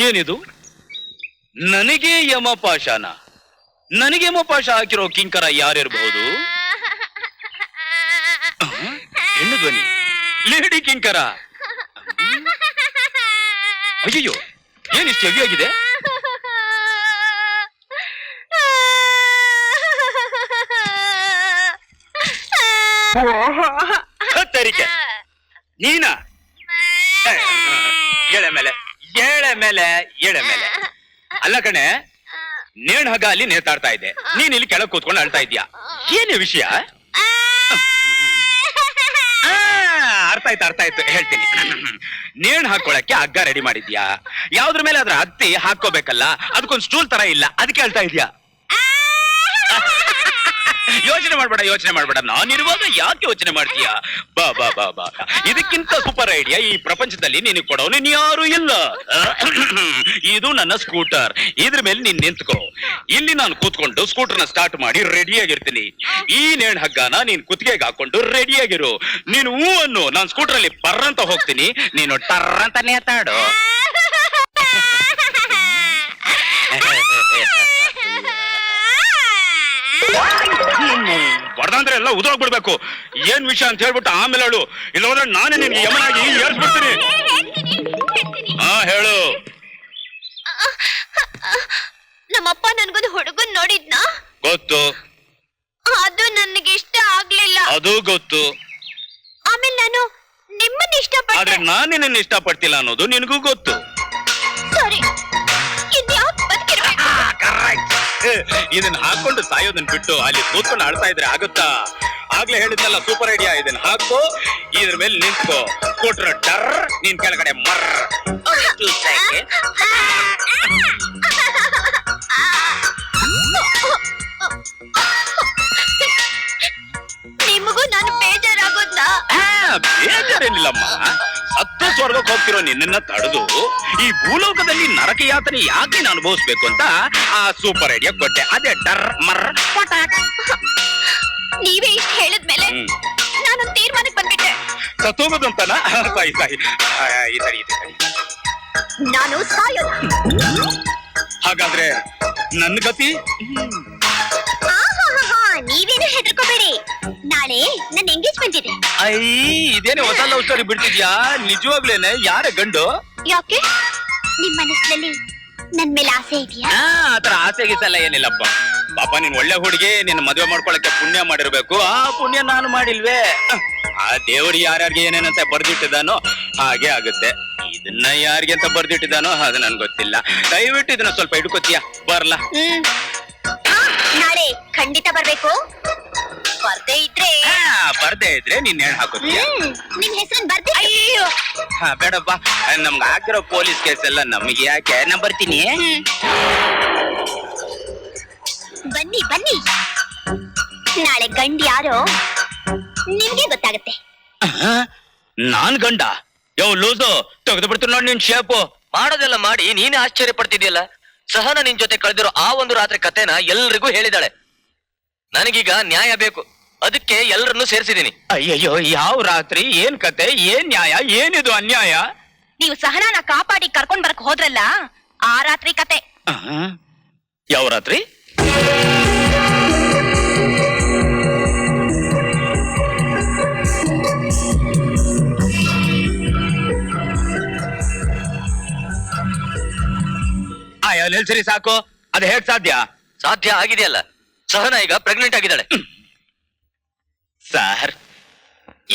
ಏನಿದು? ನನಗೆ ಯಮಪಾಶನ? ನನಗೆ ಯಮಪಾಶ ಹಾಕಿರೋ ಕಿಂಕರ ಯಾರಿರಬಹುದು? ಹೆಣ್ಣು ಧ್ವನಿ, ಲೇಡಿ ಕಿಂಕರ. ಅಯ್ಯೋ, ಏನಿಷ್ಟು ಹೆವಿಯಾಗಿದೆ? ತರಿಕೆ ನೀನಾ? ಎಳೆ ಮೇಲೆ ಎಳೆ ಮೇಲೆ ಎಳೆ ಮೇಲೆ. ಅಲ್ಲ ಕಣೆ, ನೇಣ್ ಹಗ ಅಲ್ಲಿ ನೇತಾಡ್ತಾ ಇದ್ದೆ, ನೀನ್ ಇಲ್ಲಿ ಕೆಳಗ್ ಕೂತ್ಕೊಂಡು ಅಳ್ತಾ ಇದ್ಯಾ. ಏನೇ ವಿಷಯ? ಅರ್ಥ ಆಯ್ತು ಹೇಳ್ತೀನಿ. ನೇಣ್ ಹಾಕೊಳಕ್ಕೆ ಹಗ್ಗ ರೆಡಿ ಮಾಡಿದ್ಯಾ? ಯಾವ್ದ್ರ ಮೇಲೆ ಅದ್ರ ಹತ್ತಿ ಹಾಕೋಬೇಕಲ್ಲ, ಅದಕ್ಕೊಂದು ಸ್ಟೂಲ್ ತರ ಇಲ್ಲ, ಅದಕ್ಕೆ ಹೇಳ್ತಾ ಇದ್ಯಾ? ಯೋಚನೆ ಮಾಡ್ಬೇಡ. ನಾನಿರುವಾಗ ಯಾಕೆ ಯೋಚನೆ ಮಾಡ್ತೀಯಾ? ಬಾ ಬಾ ಬಾ ಬಾ, ಇದಕ್ಕಿಂತ ಸೂಪರ್ ಐಡಿಯಾ ಈ ಪ್ರಪಂಚದಲ್ಲಿ ನಿನಗೆ ಕೊಡೋನು ಯಾರು ಇಲ್ಲ. ಇದು ನನ್ನ ಸ್ಕೂಟರ್, ಇದ್ರ ಮೇಲೆ ನೀನ್ ನಿಂತ್ಕೋ. ಇಲ್ಲಿ ನಾನು ಕೂತ್ಕೊಂಡು ಸ್ಕೂಟರ್ನ ಸ್ಟಾರ್ಟ್ ಮಾಡಿ ರೆಡಿಯಾಗಿರ್ತೀನಿ. ಈ ನೇಣ್ ಹಗ್ಗನ ನೀನ್ ಕುತ್ತಿಗೆಗೆ ಹಾಕೊಂಡು ರೆಡಿಯಾಗಿರು. ನೀನು ಹೂ ಅನ್ನು, ನಾನು ಸ್ಕೂಟರ್ ಅಲ್ಲಿ ಬರ್ರಂತ ಹೋಗ್ತೀನಿ, ನೀನು ಟರ್ರಂತ ನೇತಾಡು. ಹೊಡೆದಂದ್ರೆ ಎಲ್ಲ ಉದುರೋಗ್ಬಿಡ್ಬೇಕು. ಏನ್ ವಿಷಯ ಅಂತ ಹೇಳ್ಬಿಟ್ಟು ಆಮೇಲೆ ಹೇಳು, ಇಲ್ಲ ಹೋದ್ರೆ ನಾನೇ ನಿನ್ಗೆ ಯಮನಾಗಿ ಏರ್ಸ್ಬಿಡ್ತೀನಿ. ಹಾ ಹೇಳು. ನಮ್ಮಪ್ಪ ನನ್ಗೊಂದು ಹುಡುಗನ್ ನೋಡಿದ್ನಾ? ಗೊತ್ತು. ಅದು ನನಗೆ ಇಷ್ಟ ಆಗ್ಲಿಲ್ಲ. ಅದು ಗೊತ್ತು. ಆಮೇಲೆ ನಾನು ನಿಮ್ಮನ್ನ ಇಷ್ಟಪಟ್ಟೆ. ಆದ್ರೆ ನಾನು ನಿನ್ನ ಇಷ್ಟಪಡ್ತಿಲ್ಲ ಅನ್ನೋದು ನಿನಗೂ ಗೊತ್ತು. ಸರಿ, ಇದ್ಯಾಕ್ ಬದುಕಿರ್ಬೇಕು? ಇದನ್ನ ಹಾಕೊಂಡು ಸಾಯೋದನ್ನ ಬಿಟ್ಟು ಅಲ್ಲಿ ಕೂತ್ಕೊಂಡು ಆಡ್ತಾ ಇದ್ರೆ ಆಗುತ್ತಾ? ಆಗ್ಲೇ ಹೇಳಿದ್ನಲ್ಲ ಸೂಪರ್ ಐಡಿಯಾ, ಇದನ್ನ ಹಾಕೋ, ಇದ್ರ ಮೇಲೆ ನಿಂತ್ಕೋ, ಕೊಟ್ರ ಡರ್, ನೀನ್ ಕೆಳಗಡೆ ಮರ್. ನಿಮಗೂ ನಾನು ಬೇಜಾರಾಗೋದಾ? ಬೇಜಾರೇನಿಲ್ಲಮ್ಮ. ಸತ್ತು ಸ್ವರ್ಗಕ್ಕೆ ಹೋಗ್ತಿರೋ ನಿನ್ನ ತಡೆದು ಈ ಭೂಲೋಕದಲ್ಲಿ ನರಕ ಯಾತನೆ ಯಾಕೆ ನಾನು ಅನುಭವಿಸ್ಬೇಕು ಅಂತ ಆ ಸೂಪರ್ ಐಡಿಯಾ ಕೊಟ್ಟೆ. ಅದೇ ಡರ್ ಮರ್ ಪಟಾಕ್. ನೀವೇ ಇಷ್ಟ ಹೇಳಿದ್ಮೇಲೆ ನಾನೊಂದು ತೀರ್ಮಾನಕ್ಕೆ ಬಂದ್ಬಿಟ್ಟೆ. ಸತ್ತೋಗೋದಂತನ? ಸಾಯಿ ನಾನು ಸಾಯೋಲ್ಲ. ಹಾಗಾದ್ರೆ ನನ್ನ ಗತಿ? ನೀವೇನು ಹೆದರ್ಕೋಬೇಡಿ, ನಾಳೆ ನನ್ನ ಎಂಗೇಜ್ಮೆಂಟ್ ಇದೆ. ಇದೇನೆ ಹೊಸ ಲವ್ ಸ್ಟೋರಿ ಬಿಡ್ತಿದ್ಯಾ? ನಿಜವಾಗ್ಲೇನೆ? ಯಾರ ಗಂಡು? ಯಾಕೆ, ನಿಮ್ ಮನಸ್ಸಿನಲ್ಲಿ ನನ್ ಮೇಲೆ ಆಸೆ ಇದೆಯಾ? ಆತರ ಆಸೆ ಗೀಸೆಲ್ಲ ಏನಿಲ್ಲಪ್ಪ. ಪಾಪ ನೀನ್ ಒಳ್ಳೆ ಹುಡುಗಿ, ನಿನ್ನ ಮದುವೆ ಮಾಡ್ಕೊಳಕ್ಕೆ ಪುಣ್ಯ ಮಾಡಿರ್ಬೇಕು. ಆ ಪುಣ್ಯ ನಾನು ಮಾಡಿಲ್ವೇ? ಆ ದೇವ್ರು ಯಾರ್ಯಾರಿಗೆ ಏನೇನಂತ ಬರ್ದಿಟ್ಟಿದ್ದಾನೋ ಹಾಗೆ ಆಗುತ್ತೆ. ಇದನ್ನ ಯಾರಿಗೆ ಅಂತ ಬರ್ದಿಟ್ಟಿದ್ದಾನೋ ಅದು ನನ್ಗೆ ಗೊತ್ತಿಲ್ಲ. ದಯವಿಟ್ಟು ಇದನ್ನ ಸ್ವಲ್ಪ ಹಿಡ್ಕೊತೀಯ? ಬರ್ಲಾ? ನಾಳೆ ಖಂಡಿತ ಬರ್ಬೇಕು. ಬರ್ದೇ ಇದ್ರೆ ನೀನ್ ನೇಣ್ ಹಾಕೋತೀಯ. ನಿಮ್ ಹೆಸರನ್ನ ಬರ್ದಿ. ಅಯ್ಯೋ ಬೇಡಪ್ಪ, ನಮ್ಗೆ ಆಗಿರೋ ಪೊಲೀಸ್ ಕೇಸ್ ಎಲ್ಲ ನಮ್ಗೆ ಯಾಕೆ? ನಾ ಬರ್ತೀನಿ. ಬನ್ನಿ ಬನ್ನಿ, ನಾಳೆ ಗಂಡ ಯಾರೋ ನಿಮ್ಗೆ ಗೊತ್ತಾಗುತ್ತೆ. ನಾನ್ ಗಂಡ? ಯಾವ ಲೂಸು ತೆಗೆದು ಬಿಡ್ತೀನಿ ನೋಡಿ ನಿನ್ ಶೇಪು. ಮಾಡೋದೆಲ್ಲ ಮಾಡಿ ನೀನೇ ಆಶ್ಚರ್ಯ ಪಡ್ತಿದ್ಯಲ್ಲ. ಸಹನ ನಿನ್ ಜೊತೆ ಕಳೆದಿರೋ ಆ ಒಂದು ರಾತ್ರಿ ಕಥೆನ ಎಲ್ರಿಗೂ ಹೇಳಿದಾಳೆ. ನನಗೀಗ ನ್ಯಾಯ ಬೇಕು, ಅದಕ್ಕೆ ಎಲ್ಲರನ್ನು ಸೇರಿಸಿದೀನಿ. ಅಯ್ಯಯ್ಯೋ, ಯಾವ ರಾತ್ರಿ, ಏನ್ ಕತೆ, ಏನ್ ನ್ಯಾಯ, ಏನಿದು ಅನ್ಯಾಯ? ನೀವು ಸಹನಾನ ಕಾಪಾಡಿ ಕರ್ಕೊಂಡ್ ಬರಕ್ ಹೋದ್ರಲ್ಲ, ಆ ರಾತ್ರಿ ಕತೆ. ಯಾವ ರಾತ್ರಿ? ಸರಿ ಸಾಕು. ಅದು ಹೇಗ್ ಸಾಧ್ಯ? ಸಾಧ್ಯ ಆಗಿದೆಯಲ್ಲ, ಸಹನ ಈಗ ಪ್ರೆಗ್ನೆಂಟ್ ಆಗಿದ್ದಾಳೆ. ಸರ್,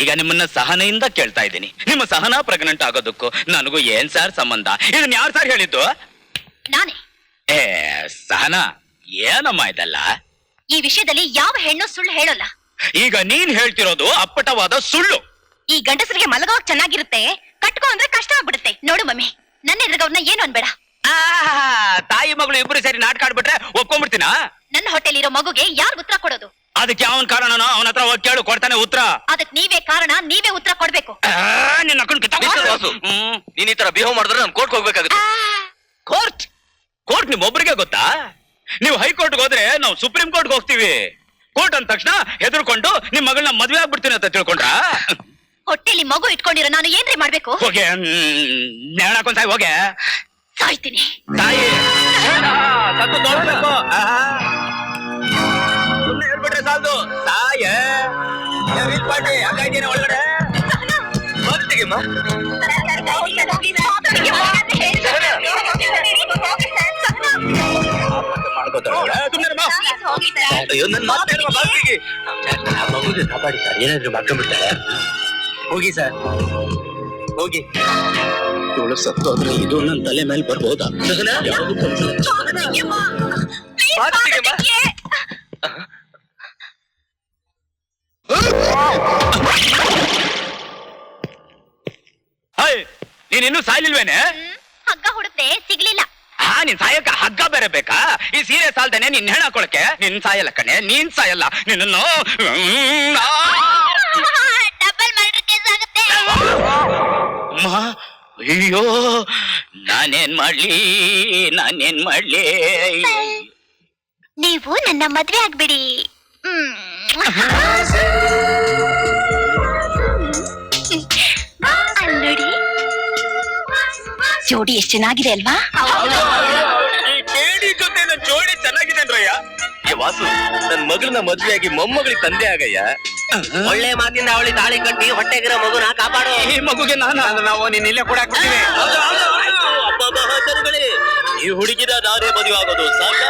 ಈಗ ನಿಮ್ಮನ್ನ ಸಹನೆಯಿಂದ ಕೇಳ್ತಾ ಇದ್ದೀನಿ, ನಿಮ್ಮ ಸಹನ ಪ್ರೆಗ್ನೆಂಟ್ ಆಗೋದಕ್ಕೂ ನನಗೂ ಏನ್ ಸರ್ ಸಂಬಂಧ? ಇದನ್ನ ಯಾರು ಸರ್ ಹೇಳಿದ್ದು? ನಾನೇ. ಸಹನ, ಏನಮ್ಮ ಇದಲ್ಲ? ಈ ವಿಷಯದಲ್ಲಿ ಯಾವ ಹೆಣ್ಣು ಸುಳ್ಳು ಹೇಳೋಲ್ಲ. ಈಗ ನೀನ್ ಹೇಳ್ತಿರೋದು ಅಪ್ಪಟವಾದ ಸುಳ್ಳು. ಈ ಗಂಡಸರಿಗೆ ಮಲಗೋಕ್ ಚೆನ್ನಾಗಿರುತ್ತೆ, ಕಟ್ಕೋ ಅಂದ್ರೆ ಕಷ್ಟ ಆಗ್ಬಿಡುತ್ತೆ. ನೋಡು ಮಮ್ಮಿ, ನನ್ನ ಎದುರುಗವ್ರನ್ನ ಏನು ಅನ್ಬೇಡ. ತಾಯಿ ಮಗಳು ಇಬ್ರು ಸೇರಿ ನಾಟಕ ಆಡ್ಬಿಟ್ರೆ ಒಪ್ಕೊಂಡ್ಬಿಡ್ತೀನ? ನನ್ನ ಹೊಟ್ಟೆಲಿರೋ ಮಗುಗೆ ಯಾರು ಉತ್ತರ ಕೊಡೋದು? ಅದಕ್ಕೆ ಅವನ್ ಕಾರಣನ? ಅವನ ಹತ್ರ ಹೋಗಿ ಕೇಳು, ಕೊಡ್ತಾನೆ ಉತ್ತರ. ಅದಕ್ಕೆ ನೀವೇ ಕಾರಣ, ನೀವೇ ಉತ್ತರ ಕೊಡ್ಬೇಕು. ನೀನ್ ಈ ತರ ಬಿಹೇವ್ ಮಾಡಿದ್ರೆ ನಾನು ಕೋರ್ಟ್ ಹೋಗ್ಬೇಕಾಗುತ್ತೆ. ಕೋರ್ಟ್? ಕೋರ್ಟ್ ನಿಮ್ಮೊಬ್ರಿಗೆ ಗೊತ್ತಾ? ನೀವು ಹೈಕೋರ್ಟ್ಗೆ ಹೋದ್ರೆ ನಾವು ಸುಪ್ರೀಂ ಕೋರ್ಟ್ಗೆ ಹೋಗ್ತೀವಿ. ಕೋರ್ಟ್ ಅಂದ ತಕ್ಷಣ ಹೆದರ್ಕೊಂಡು ನಿಮ್ ಮಗಳನ್ನ ಮದ್ವೆ ಆಗ್ಬಿಡ್ತೀನಿ ಅಂತ ತಿಳ್ಕೊಂಡ್ರ? ಹೊಟ್ಟೆಲಿ ಮಗು ಇಟ್ಕೊಂಡಿರೋ ನಾನು ಏನ್ರಿ ಮಾಡ್ಬೇಕು? ಹೋಗೆ ನೇಣಾಕೊಂಡ್ ಸಾಯ್ ಹೋಗೆ. ಸಾಯ್ತೀನಿ. ತಾಯಿ ಸತ್ತು ನೋಡ್ಬೇಕು. ಸುಮ್ಮನೆ ಹೇಳ್ಬಿಟ್ರೆ ಸಾಲದು. ತಾಯ ಪಾಟಿ ಹಂಗಾಗಿದ್ದೇನೆ ಒಳಗಡೆ ಬರ್ತೀಗಮ್ಮ. ಅಯ್ಯೋ ನನ್ ಮಾತು ಬಾಲ್ತಿಗೆ ಮಗುಗೆ ಕಾಪಾಡಿದ್ದಾರೆ. ಏನಾದ್ರು ಮಾಡ್ಕೊಂಡ್ಬಿಡ್ತಾರೆ. ಹೋಗಿ ಸರ್ ಹೋಗಿ. ಇವಳು ಸತ್ತೋದ್ರೆ ಇದು ನನ್ನ ತಲೆ ಮೇಲೆ ಬರ್ಬೋದಾ? ನೀನಿನ್ನೂ ಸಾಯ್ಲಿಲ್ವೇನೆ? ಹಗ್ಗ ಹುಡುಕ್ತೆ ಸಿಗ್ಲಿಲ್ಲ. ನೀನ್ ಸಾಯಕ್ಕ ಹಗ್ಗ ಬೇರೆ ಬೇಕಾ? ಈ ಸೀರೆ ಸಾಲ್ದೇನೆ ನಿನ್ ಹೆಣ ಹಾಕೊಳಕ್ಕೆ. ನಿನ್ ಸಾಯಲ್ಲ ಕಣೆ, ನೀನ್ ಸಾಯಲ್ಲ. ನಿನ್ನನ್ನು ಡಬಲ್ ಮರ್ಡರ್ ಕೇಸ್ ಆಗುತ್ತೆ. ಅಯ್ಯೋ ನಾನೇನ್ ಮಾಡ್ಲಿ? ನೀವು ನನ್ನ ಮದ್ವೆ ಆಗ್ಬಿಡಿ. ನೋಡಿ ಜೋಡಿ ಎಷ್ಟು ಚೆನ್ನಾಗಿದೆ ಅಲ್ವಾ? ಜೊತೆ ನನ್ ಜೋಡಿ ಚೆನ್ನಾಗಿದೆ ಅನ್ರಯ್ಯ. ವಾಸು ನನ್ ಮಗಳನ್ನ ಮದ್ವೆಯಾಗಿ ಮೊಮ್ಮಗಳಿಗೆ ತಂದೆ ಆಗಯ್ಯ. ಒಳ್ಳೆ ಮಾತಿಂದ ಅವಳಿ ತಾಳಿ ಕಟ್ಟಿ ಹೊಟ್ಟೆಗಿರೋ ಮಗುನ ಕಾಪಾಡು. ಈ ಮಗುಗೆ ನಾವು ನಿನ್ನ ಇಲ್ಲೇ ಕೂಡ ಹಾಕ್ಬಿಡ್ತೀವಿ. ಈ ಹುಡುಗಿದ ನಾನೇ ಮದುವೆ ಆಗೋದು ಸಾಕ.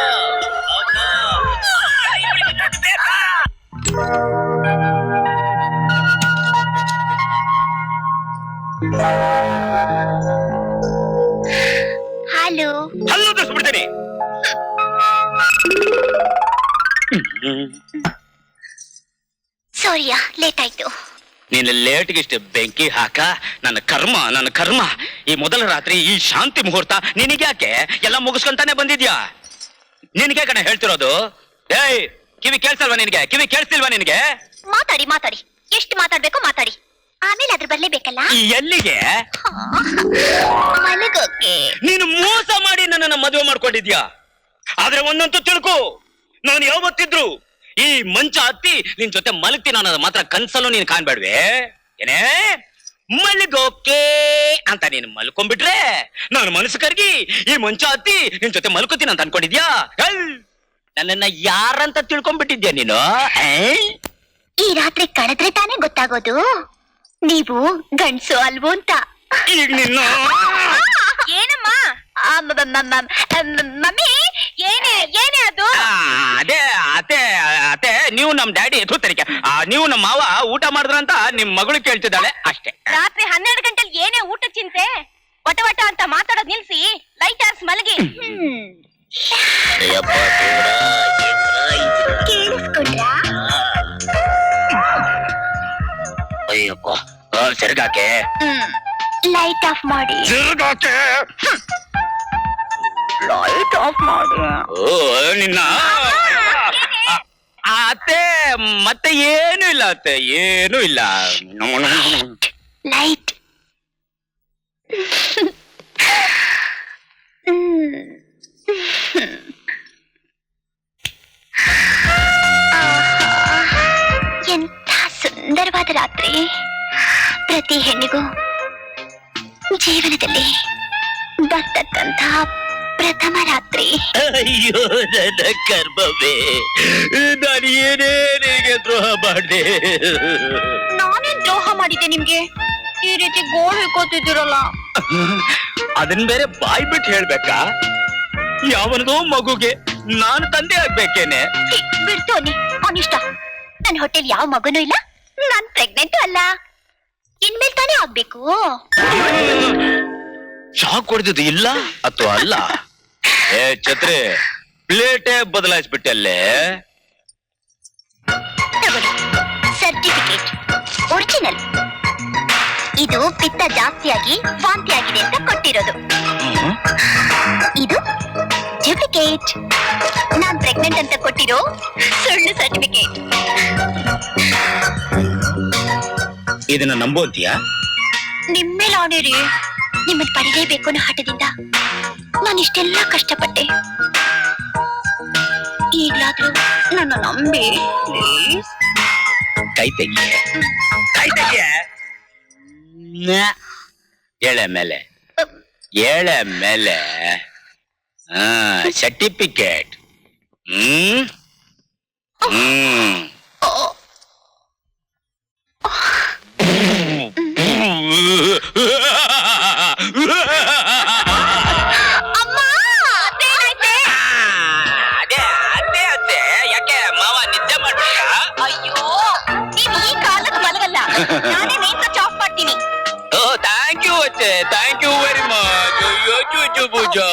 ಹಲೋ ಹಲ್ಲು ಬಿಡ್ತೀನಿ. ಸಾರಿಯಾ ಲೇಟ್ ಆಯ್ತು. ನೀನು ಲೇಟ್ಗೆ ಇಷ್ಟು ಬೆಂಕಿ ಹಾಕ. ನನ್ನ ಕರ್ಮ. ಈ ಮೊದಲ ರಾತ್ರಿ ಈ ಶಾಂತಿ ಮುಹೂರ್ತ ನಿನಗ್ಯಾಕೆ? ಎಲ್ಲ ಮುಗಿಸ್ಕೊಂತಾನೆ ಬಂದಿದ್ಯಾ? ನಿನಗೆ ಕಣ ಹೇಳ್ತಿರೋದು. ಏಯ್ ಕಿವಿ ಕೇಳ್ಸಲ್ವಾ ನಿನಗೆ? ಕೇಳಿಸ್ತಿಲ್ವಾ ನಿನಗೆ? ಮಾತಾಡಿ ಎಷ್ಟು ಮಾತಾಡ್ಬೇಕು ಮಾತಾಡಿ. ಆಮೇಲೆ ಅದ್ರ ಬರ್ಲೇಬೇಕಲ್ಲ. ಎಲ್ಲಿಗೆ? ಮಲಗೋಕೆ. ನೀನು ಮೋಸ ಮಾಡಿ ನನ್ನನ್ನ ಮದುವೆ ಮಾಡ್ಕೊಂಡಿದ್ಯಾ. ಆದ್ರೆ ಒಂದಂತೂ ತಿಳ್ಕೊ, ನಾನು ಯಾವತ್ತಿದ್ರು ಈ ಮಂಚ ಹತ್ತಿ ನಿನ್ ಜೊತೆ ಮಲಗ್ತೀನಿ ಅನ್ನೋದು ಮಾತ್ರ ಕನ್ಸಲ್ಲೂ ನೀನ್ ಕಾಣ್ಬೇಡ್ವೆ. ಏನೇ ಮಲಗೋಕೆ ಅಂತ ನೀನು ಮಲ್ಕೊಂಡ್ಬಿಟ್ರೆ ನಾನು ಮನಸ್ಸು ಕರ್ಗಿ ಈ ಮಂಚ ಹತ್ತಿ ನಿನ್ ಜೊತೆ ಮಲ್ಕೋತೀನಿ ಅಂತ ಅನ್ಕೊಂಡಿದ್ಯಾ? ನನ್ನನ್ನ ಯಾರಂತ ತಿಳ್ಕೊಂಡ್ಬಿಟ್ಟಿದ್ಯಾ ನೀನು? ಈ ರಾತ್ರಿ ಕಳೆದ್ರೆ ತಾನೇ ಗೊತ್ತಾಗೋದು ನೀವು ಗಂಡ್ಸು ಅಲ್ವೋ ಅಂತ. ಈಗ ನಿನ್ನ ಏನಮ್ಮ? ಮಮ್ಮಿ ಏನೇ ಅದು? ಅದೇ ನೀವು ನಮ್ ಡ್ಯಾಡಿ ತೂತರಿಕೆ, ನೀವು ನಮ್ಮ ಮಾವ ಊಟ ಮಾಡಿದ್ರಂತ ನಿಮ್ ಮಗಳು ಕೇಳ್ತಿದ್ದಾಳೆ ಅಷ್ಟೇ. ರಾತ್ರಿ 12 ಗಂಟೆಲಿ ಏನೇ ಊಟ ಚಿಂತೆ? ವಟ ಅಂತ ಮಾತಾಡೋದ್ ನಿಲ್ಸಿ ಲೈಟ್ ಆರ್ಸ್ ಮಲಗಿ. ಕೇಳಿಸ್ಕೊಂಡ್ರಾ? ಅಯ್ಯಪ್ಪ ಸೆರ್ಗಾಕೆ ಲೈಟ್ ಆಫ್ ಮಾಡಿ. ಸೆರ್ಗಾಕೆ ಲೈಟ್ ಆಫ್ ಮಾಡಿ. ಓ ನಿನ್ನ ಅತ್ತೆ ಮತ್ತೆ ಏನು ಇಲ್ಲ ಅತ್ತೆ, ಏನು ಇಲ್ಲ. ಲೈಟ್. ಎಂಥ ಸುಂದರವಾದ ರಾತ್ರಿ. ಪ್ರತಿ ಹೆಣ್ಣಿಗೂ ಜೀವನದಲ್ಲಿ ಬರ್ತಕ್ಕಂಥ ಪ್ರಥಮ ರಾತ್ರಿ. ಅಯ್ಯೋ ನನ್ನ ಕರ್ಮವೇ, ನಾನು ಏನೇನಿಗೆ ದ್ರೋಹ ಮಾಡಿದೆ? ನಾನೇನ್ ದ್ರೋಹ ಮಾಡಿದ್ದೆ ನಿಮ್ಗೆ? ಈ ರೀತಿ ಗೋಳು ಹಿಡ್ಕೋತಿದ್ದೀರಲ್ಲ. ಅದನ್ ಬೇರೆ ಬಾಯ್ ಬಿಟ್ಟು ಹೇಳ್ಬೇಕಾ? ಯಾವನಿಗೋ ಮಗುಗೆ ನಾನು ತಂದೆ ಆಗ್ಬೇಕೇನೆ? ಬಿಡ್ತು ಅವನಿಷ್ಟ. ನನ್ ಹೊಟ್ಟೆಲ್ ಯಾವ ಮಗುನೂ ಇಲ್ಲ, ನಾನ್ ಪ್ರೆಗ್ನೆಂಟ್ ಅಲ್ಲ. ಇನ್ಮೇಲ್ ತಾನೇ ಆಗ್ಬೇಕು. ಶಾಕ್ ಹೊಡೆದಿದ್ದು ಇಲ್ಲ ಅಥವಾ ಅಲ್ಲ? ಏ ಛತ್ರಿ, ಪ್ಲೇಟೇ ಬದಲಾಯಿಸ್ಬಿಟ್ಟಲ್ಲೇ. Certificate original. ಇದು ಪಿತ್ತ ಜಾಸ್ತಿಯಾಗಿ ವಾಂತಿ ಆಗಿದೆ ಅಂತ ಕೊಟ್ಟಿರೋದು. ಇದು ಡ್ಯೂಪ್ಲಿಕೇಟ್. ನಾನ್ ಪ್ರೆಗ್ನೆಂಟ್ ಅಂತ ಕೊಟ್ಟಿರೋ ಸುಳ್ಳು ಸರ್ಟಿಫಿಕೇಟ್. ಇದನ್ನ ನಂಬೋತಿಯಾ? ನಿಮ್ಮೇಲೆ ಆಣೆರಿ. ನಿಮ್ಮನ್ ಪಡಿಲೇಬೇಕು ಅನ್ನೋ ಹಠದಿಂದ ನಾನು ಇಷ್ಟೆಲ್ಲ ಕಷ್ಟಪಟ್ಟೆ. ಈಗ್ಲಾದ್ರೂ ನನ್ನ ನಂಬಿ ಪ್ಲೀಸ್. ಕೈ ತೆಗಿಯೇ, ಕೈ ತೆಗಿಯೇ. ಎಳೆ ಮೇಲೆ ಏಳೆ ಮೇಲೆ ಸರ್ಟಿಫಿಕೇಟ್. ಹ್ಮ್ ಹ್ಮ್ ಅಮ್ಮ ಅದೇನಾಯ್ತೆ? ಅದೇ ಅದೇ ಅದೇ ಯಾಕೆ ಮಾವ ನಿದ್ದೆ ಮಾಡ್ಬೇಕಾ? ಅಯ್ಯೋ ನೀನ್ ಈ ಕಾಲಕ್ಕೆ ಮಲಗಲ್ಲ. ನಾನೇ ಮೇನ್ ಸ್ವಿಚ್ ಆಫ್ ಮಾಡ್ತೀನಿ. ಓ ಥ್ಯಾಂಕ್ ಯು ಅತ್ತೆ, ಥ್ಯಾಂಕ್ ಯು ವೆರಿ ಮಚ್. ಅಯ್ಯೋ ಚೂಚು ಪೂಜಾ.